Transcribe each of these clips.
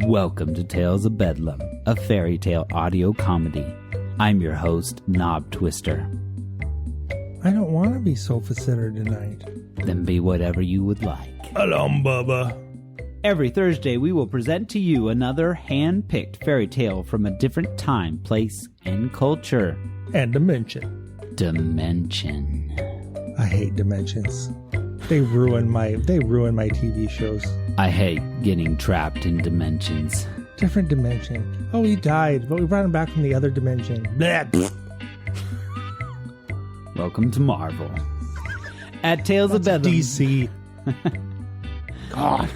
Welcome to Tales of Bedlam, a fairy tale audio comedy. I'm your host, Knob Twister. I don't want to be sofa-sitter tonight. Then be whatever you would like. Alam Baba. Every Thursday, we will present to you another hand-picked fairy tale from a different time, place, and culture. And dimension. Dimension. I hate dimensions. They ruin my TV shows. I hate getting trapped in dimensions. Different dimension. Oh, he died, but we brought him back from the other dimension. Bleh. Welcome to Marvel. At Tales of Bedlam. DC. God.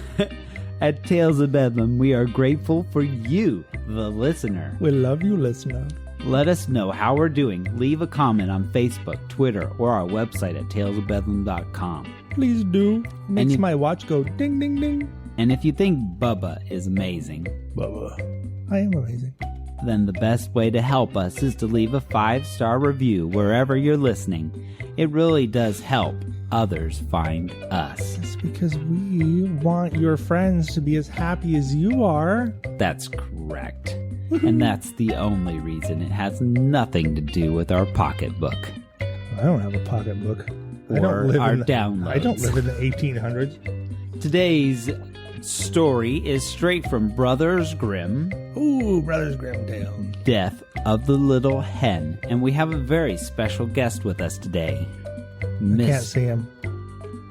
At Tales of Bedlam, we are grateful for you, the listener. We love you, listener. Let us know how we're doing. Leave a comment on Facebook, Twitter, or our website at talesofbedlam.com. Please do. Makes my watch go ding, ding, ding. And if you think Bubba is amazing, Bubba, I am amazing, then the best way to help us is to leave a 5-star review wherever you're listening. It really does help others find us. It's because we want your friends to be as happy as you are. That's correct. And that's the only reason. It has nothing to do with our pocketbook. I don't have a pocketbook. Or our downloads. I don't live in the 1800s. Today's story is straight from Brothers Grimm. Ooh, Brothers Grimm tale. Death of the Little Hen. And we have a very special guest with us today. I can't see him.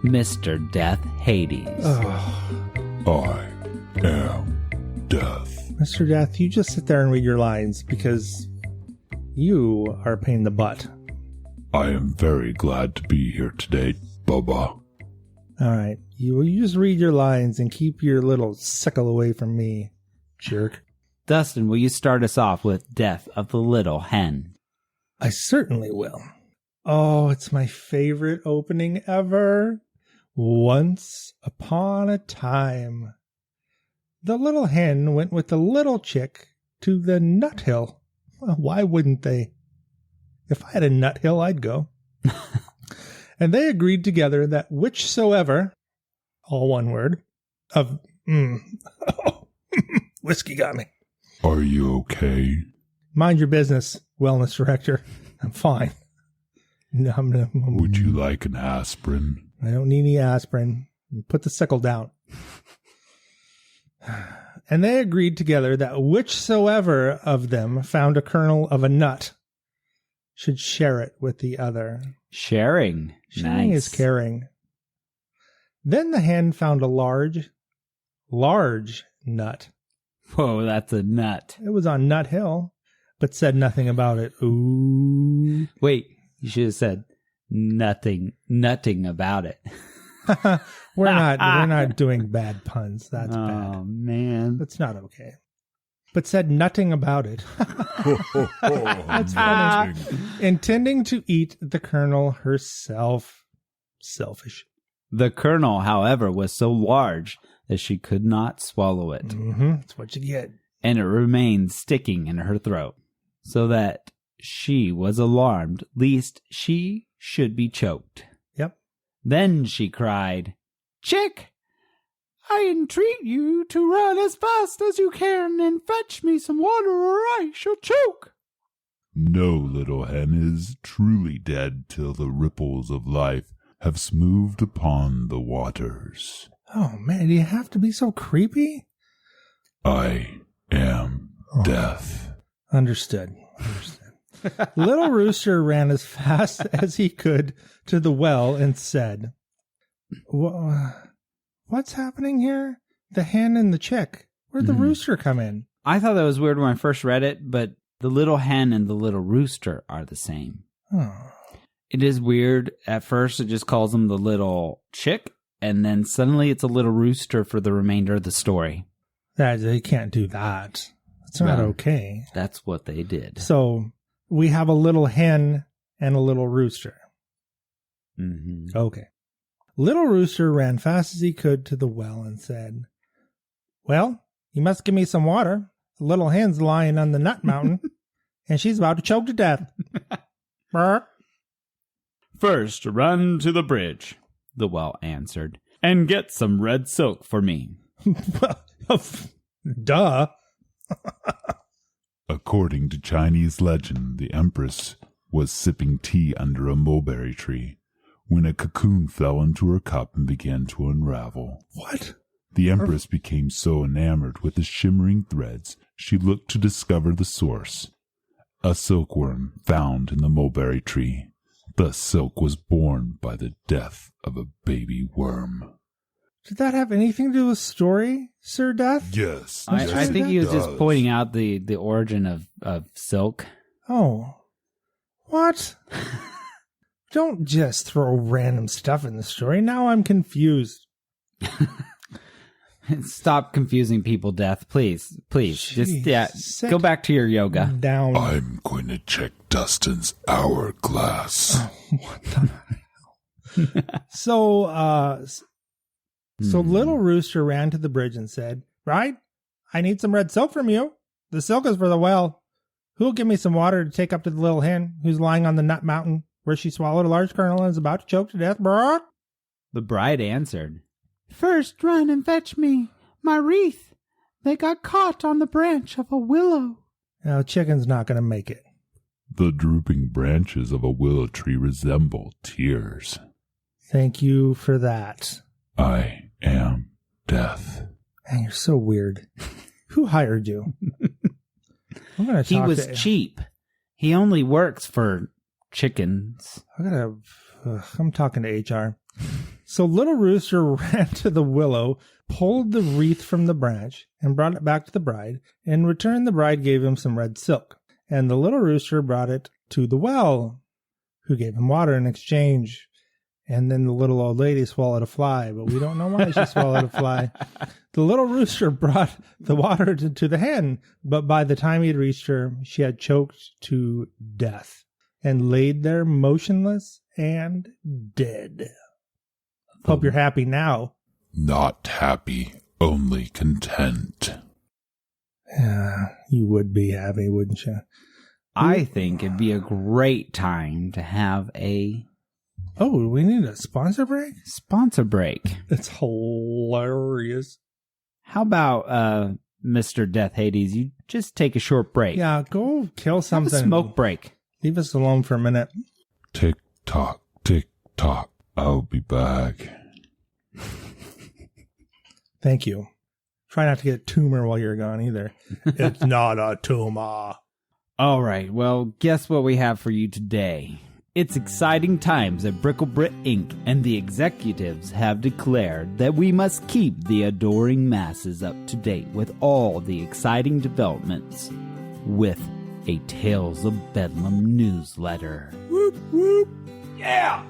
Mr. Death Hades. Oh. I am Death. Mr. Death, you just sit there and read your lines because you are a pain in the butt. I am very glad to be here today, Bubba. All right. You just read your lines and keep your little sickle away from me, jerk. Dustin, will you start us off with Death of the Little Hen? I certainly will. Oh, it's my favorite opening ever. Once upon a time, the little hen went with the little chick to the nut hill. Well, why wouldn't they? If I had a nut hill, I'd go. And they agreed together that whichsoever, all one word, of whiskey got me. Are you okay? Mind your business, wellness director. I'm fine. Would you like an aspirin? I don't need any aspirin. Put the sickle down. And they agreed together that whichsoever of them found a kernel of a nut should share it with the other. Sharing. Sharing Nice. is caring. Then the hen found a large nut. Whoa, that's a nut. It was on Nut Hill, but said nothing about it. Ooh. Wait, you should have said nutting about it. We're not doing bad puns. That's bad. Oh, man. That's not okay. But said nothing about it. That's funny. Intending to eat the kernel herself. Selfish. The kernel, however, was so large that she could not swallow it. Mm-hmm. That's what you get. And it remained sticking in her throat, so that she was alarmed lest she should be choked. Yep. Then she cried, "Chick, I entreat you to run as fast as you can and fetch me some water or I shall choke." No little hen is truly dead till the ripples of life have smoothed upon the waters. Oh, man, do you have to be so creepy? I am Death. Understood. Little Rooster ran as fast as he could to the well and said, "What's happening here? The hen and the chick. Where'd the rooster come in?" I thought that was weird when I first read it, but the little hen and the little rooster are the same. Oh. It is weird. At first, it just calls them the little chick, and then suddenly it's a little rooster for the remainder of the story. They can't do that. It's not okay. That's what they did. So we have a little hen and a little rooster. Mm-hmm. Okay. Little Rooster ran fast as he could to the well and said, "Well, you must give me some water. The little hen's lying on the nut mountain, and she's about to choke to death." Burp. "First, run to the bridge," the well answered, "and get some red silk for me." Duh. According to Chinese legend, the Empress was sipping tea under a mulberry tree when a cocoon fell into her cup and began to unravel. What? The Empress became so enamored with the shimmering threads, she looked to discover the source. A silkworm found in the mulberry tree. The silk was born by the death of a baby worm. Did that have anything to do with story, Sir Death? Yes. I think he was just pointing out the origin of silk. Oh. What? Don't just throw random stuff in the story. Now I'm confused. Stop confusing people, Death. Please. Jeez, Just go back to your yoga. Down. I'm going to check Dustin's hourglass. What the hell? So Little Rooster ran to the bridge and said, "Bride, I need some red silk from you. The silk is for the well. Who'll give me some water to take up to the little hen who's lying on the nut mountain where she swallowed a large kernel and is about to choke to death?" Brock? The bride answered, "First run and fetch me my wreath. They got caught on the branch of a willow." No, chicken's not going to make it. The drooping branches of a willow tree resemble tears. Thank you for that. I am death. Man, you're so weird. Who hired you? I'm gonna He talk was to, cheap. He only works for chickens. I'm talking to HR. So Little Rooster ran to the willow, pulled the wreath from the branch, and brought it back to the bride. In return, the bride gave him some red silk, and the Little Rooster brought it to the well, who gave him water in exchange. And then the little old lady swallowed a fly, but we don't know why she swallowed a fly. The Little Rooster brought the water to the hen, but by the time he had reached her, she had choked to death and laid there motionless and dead. Hope you're happy now. Not happy, only content. Yeah, you would be happy, wouldn't you? I think it'd be a great time to have a Oh, we need a sponsor break? sponsor break. It's hilarious. How about Mr. Death Hades? You just take a short break. Yeah, go kill Have a something. smoke break. Leave us alone for a minute. Tick tock, tick tock. I'll be back. Thank you. Try not to get a tumor while you're gone either. It's not a tumor. All right, well, guess what we have for you today? It's exciting times at Bricklebrit Inc., and the executives have declared that we must keep the adoring masses up to date with all the exciting developments with a Tales of Bedlam newsletter. Whoop, whoop. Yeah!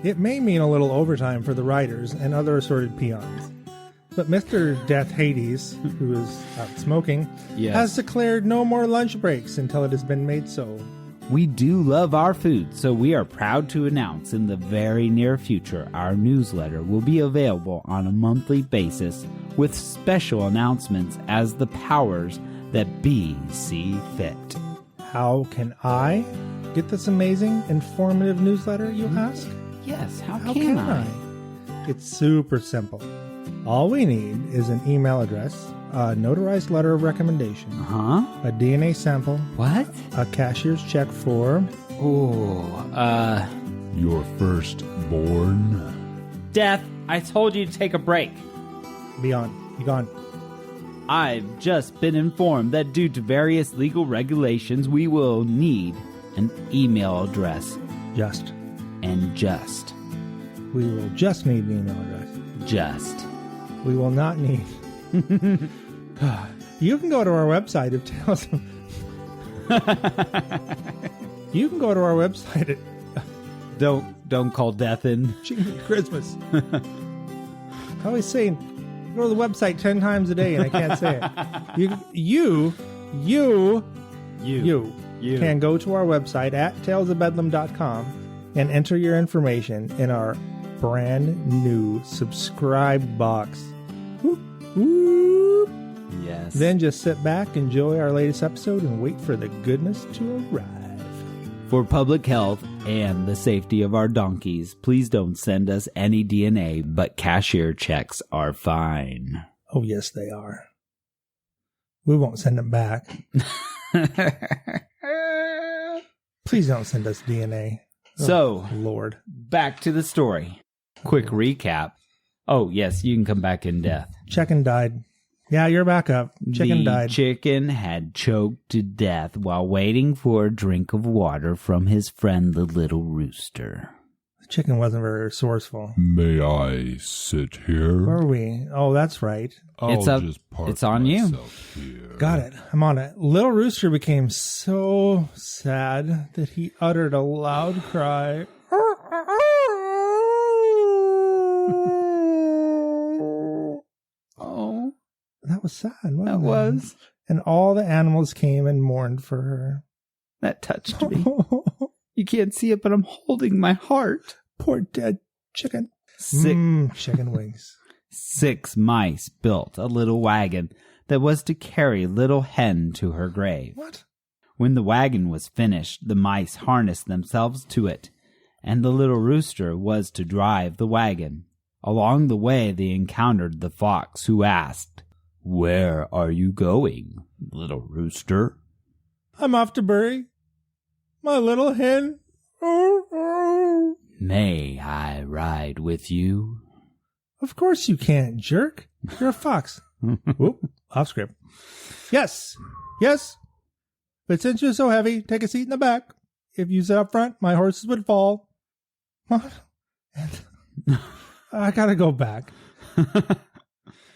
It may mean a little overtime for the writers and other assorted peons. But Mr. Death Hades, who is out smoking, Yes. has declared no more lunch breaks until it has been made so. We do love our food, so we are proud to announce in the very near future our newsletter will be available on a monthly basis with special announcements as the powers that be see fit. How can I get this amazing, informative newsletter, you ask? Yes, how How can I? It's super simple. All we need is an email address, a notarized letter of recommendation, Huh? a DNA sample, What? a cashier's check for... Your firstborn? Death, I told you to take a break. Be gone. I've just been informed that due to various legal regulations, we will need an email address. Just. We will just need an email address. Just. We will not need... You can go to our website of Tales of... You can go to our website at Don't call Death in. Jingle Christmas. I always saying, go to the website 10 times a day and I can't say it. You can go to our website at talesofbedlam.com and enter your information in our brand new subscribe box. Whoop, whoop. Yes. Then just sit back, enjoy our latest episode, and wait for the goodness to arrive. For public health and the safety of our donkeys, please don't send us any DNA, but cashier checks are fine. Oh, yes, they are. We won't send them back. Please don't send us DNA. So, Lord. back to the story. Quick recap. Oh, yes, you can come back in death. Chicken died. Yeah, you're back up. Chicken died. The chicken had choked to death while waiting for a drink of water from his friend the little rooster. The chicken wasn't very resourceful. May I sit here? Where are we? Oh, that's right. It's on you. Here. Got it. I'm on it. Little Rooster became so sad that he uttered a loud cry. Oh, That was sad, wasn't that it? was. And all the animals came and mourned for her. That touched me. You can't see it, but I'm holding my heart. Poor dead chicken. Chicken wings. 6 mice built a little wagon that was to carry Little Hen to her grave. What? When the wagon was finished, the mice harnessed themselves to it, and the little rooster was to drive the wagon. Along the way, they encountered the fox, who asked, "Where are you going, little rooster?" I'm off to bury my little hen. "May I ride with you?" Of course you can't, jerk. You're a fox. Whoop, off script. Yes. But since you're so heavy, take a seat in the back. If you sit up front, my horses would fall. What? I gotta go back.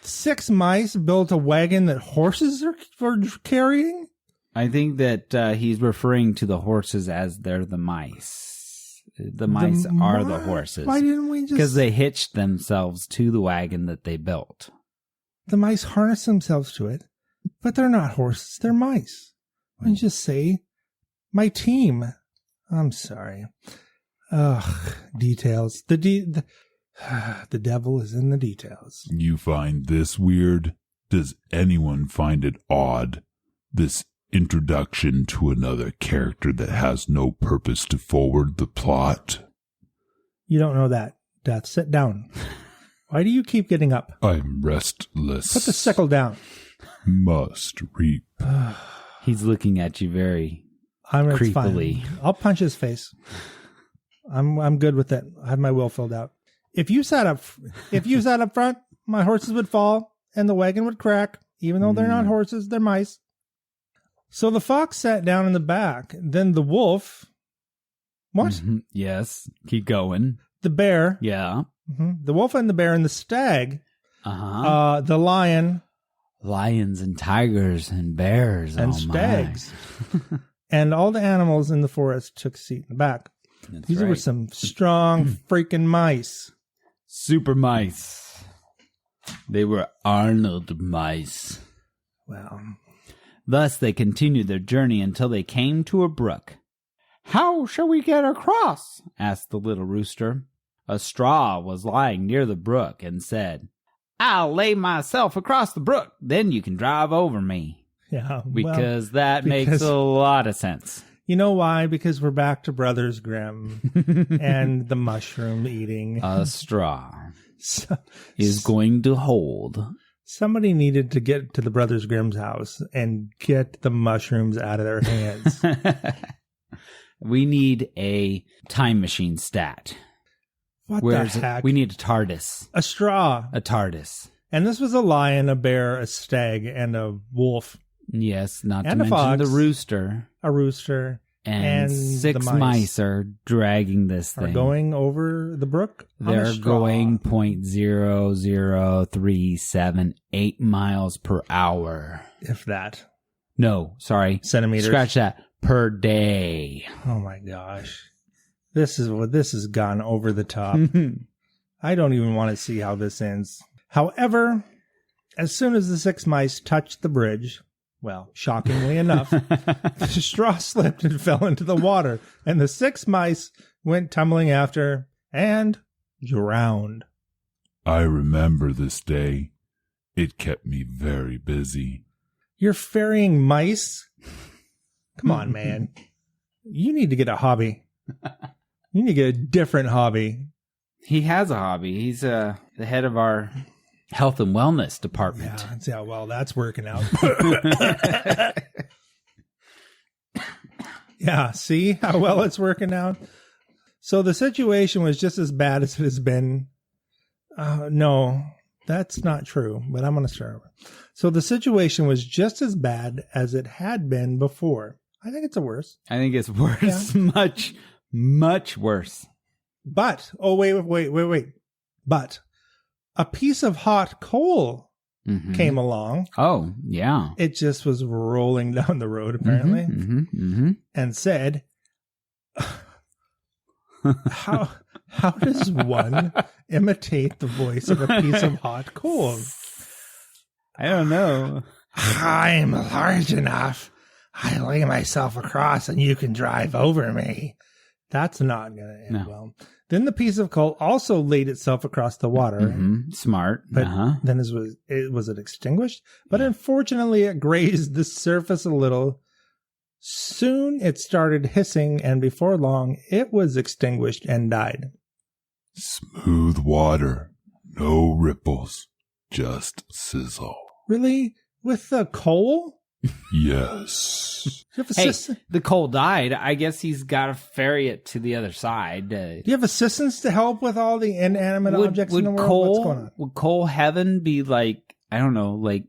6 mice built a wagon that horses are carrying? I think that he's referring to the horses as they're the mice. The mice are the horses. Why didn't we just... Because they hitched themselves to the wagon that they built. The mice harness themselves to it, but they're not horses, they're mice. Why don't you just say, my team? I'm sorry. Ugh, details. The devil is in the details. You find this weird? Does anyone find it odd? This introduction to another character that has no purpose to forward the plot? You don't know that. Death, sit down. Why do you keep getting up? I'm restless. Put the sickle down. Must reap. He's looking at you very It's creepily. fine. I'll punch his face. I'm good with it. I have my will filled out. If you sat up front, my horses would fall and the wagon would crack. Even though they're not horses, they're mice. So the fox sat down in the back. Then the wolf. What? Mm-hmm. Yes. Keep going. The bear. Yeah. Mm-hmm. The wolf and the bear and the stag. Uh-huh. The lion. Lions and tigers and bears. And oh stags. My. And all the animals in the forest took a seat in the back. That's These right. were some strong freaking mice. Super mice. They were Arnold mice. Well, Thus they continued their journey until they came to a brook. "How shall we get across?" asked the little rooster. A straw was lying near the brook and said, "I'll lay myself across the brook, then you can drive over me." yeah. Because that makes a lot of sense. You know why? Because we're back to Brothers Grimm and the mushroom eating. A straw So, is going to hold. somebody needed to get to the Brothers Grimm's house and get the mushrooms out of their hands. We need a time machine stat. What Where's the heck? We need a TARDIS. A straw. A TARDIS. And this was a lion, a bear, a stag, and a wolf, Yes, not And to a mention fox. the rooster. a rooster, And the 6 mice mice are dragging this are thing. going over the brook. on a They're straw. going 0.00378 miles per hour. If that. No, sorry. Centimeters. Scratch that. Per day. Oh my gosh. This has gone over the top. I don't even want to see how this ends. However, as soon as the 6 mice touched the bridge, well, shockingly enough, the straw slipped and fell into the water, and the 6 mice went tumbling after and drowned. I remember this day. It kept me very busy. You're ferrying mice? Come on, man. You need to get a hobby. You need to get a different hobby. He has a hobby. He's the head of our Health and wellness department. Yeah, see how well that's working out. Yeah, see how well it's working out? So the situation was just as bad as it has been. No, that's not true, but I'm going to start over. So the situation was just as bad as it had been before. I think it's worse. I think it's worse. Yeah. Much, much worse. But, wait. But a piece of hot coal came along. Oh, yeah. It just was rolling down the road, apparently, and said, how does one imitate the voice of a piece of hot coal? I don't know. I'm large enough. I lay myself across and you can drive over me. That's not going to end well. Then the piece of coal also laid itself across the water. Smart. But then was it extinguished? But unfortunately, it grazed the surface a little. Soon it started hissing, and before long, it was extinguished and died. Smooth water, no ripples, just sizzle. Really? With the coal? Yes. Hey, the coal died. I guess he's got to ferry it to the other side. Do you have assistants to help with all the inanimate objects in the world? What's going on? Would coal heaven be like, I don't know, like,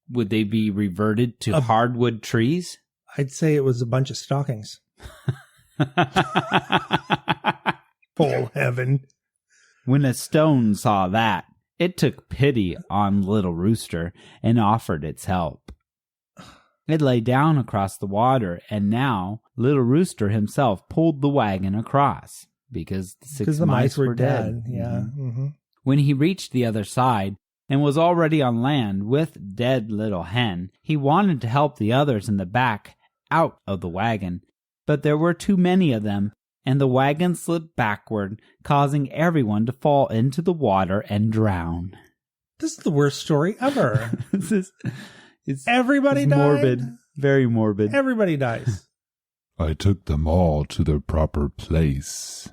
would they be reverted to hardwood trees? I'd say it was a bunch of stockings. Coal heaven. When a stone saw that, it took pity on Little Rooster and offered its help. It lay down across the water, and now Little Rooster himself pulled the wagon across because the mice were dead. Yeah. When he reached the other side and was already on land with dead Little Hen, he wanted to help the others in the back out of the wagon, but there were too many of them, and the wagon slipped backward, causing everyone to fall into the water and drown. This is the worst story ever. Everybody died? Morbid. Very morbid. Everybody dies. I took them all to their proper place.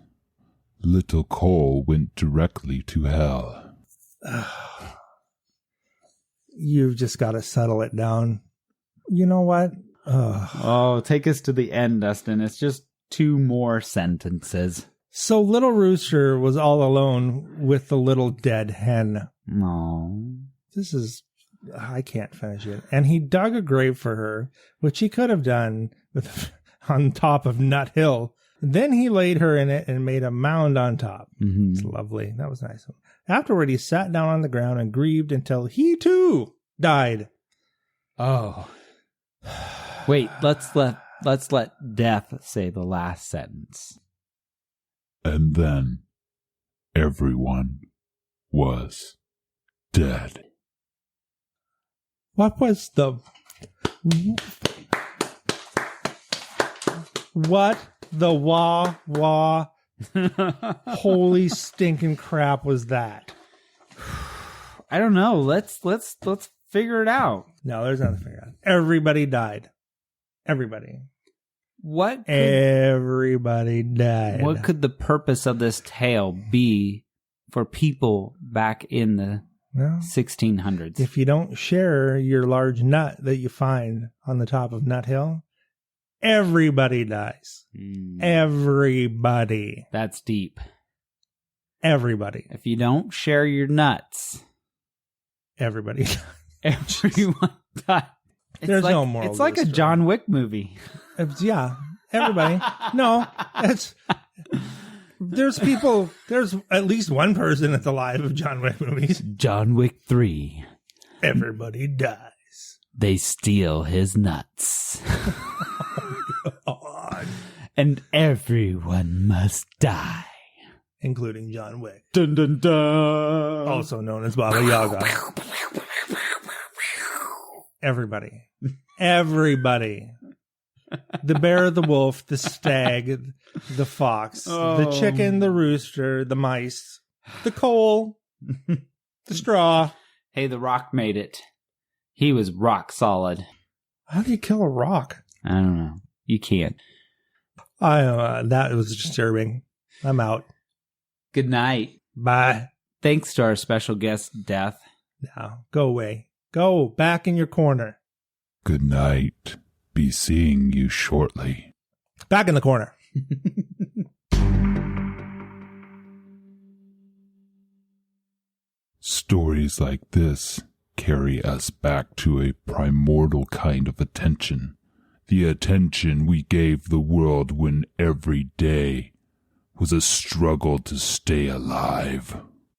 Little Cole went directly to hell. You've just got to settle it down. You know what? Oh, take us to the end, Dustin. It's just 2 more sentences. So Little Rooster was all alone with the little dead hen. No. I can't finish it. And he dug a grave for her, which he could have done on top of Nut Hill. Then he laid her in it and made a mound on top. It's lovely. That was nice. Afterward, he sat down on the ground and grieved until he too died. Oh. Wait, let's let Death say the last sentence. And then everyone was dead. What was the wah holy stinking crap was that? I don't know. Let's figure it out. No, there's nothing to figure out. Everybody died. Everybody. Everybody died. What could the purpose of this tale be for people back in the 1600s? If you don't share your large nut that you find on the top of Nut Hill, everybody dies. Everybody. That's deep. Everybody. If you don't share your nuts, everybody dies. Everyone dies. There's no moral. It's like a John Wick movie. Yeah, everybody. No, there's at least one person that's alive of John Wick movies. John Wick 3. Everybody dies. They steal his nuts. Oh, God. And everyone must die. Including John Wick. Dun dun dun. Also known as Baba Yaga. Everybody. Everybody. The bear, the wolf, the stag, the fox, the chicken, the rooster, the mice, the coal, the straw. Hey, the rock made it. He was rock solid. How do you kill a rock? I don't know. You can't. That was disturbing. I'm out. Good night. Bye. Thanks to our special guest, Death. Now, go away. Go back in your corner. Good night. Be seeing you shortly. Back in the corner. Stories like this carry us back to a primordial kind of attention. The attention we gave the world when every day was a struggle to stay alive.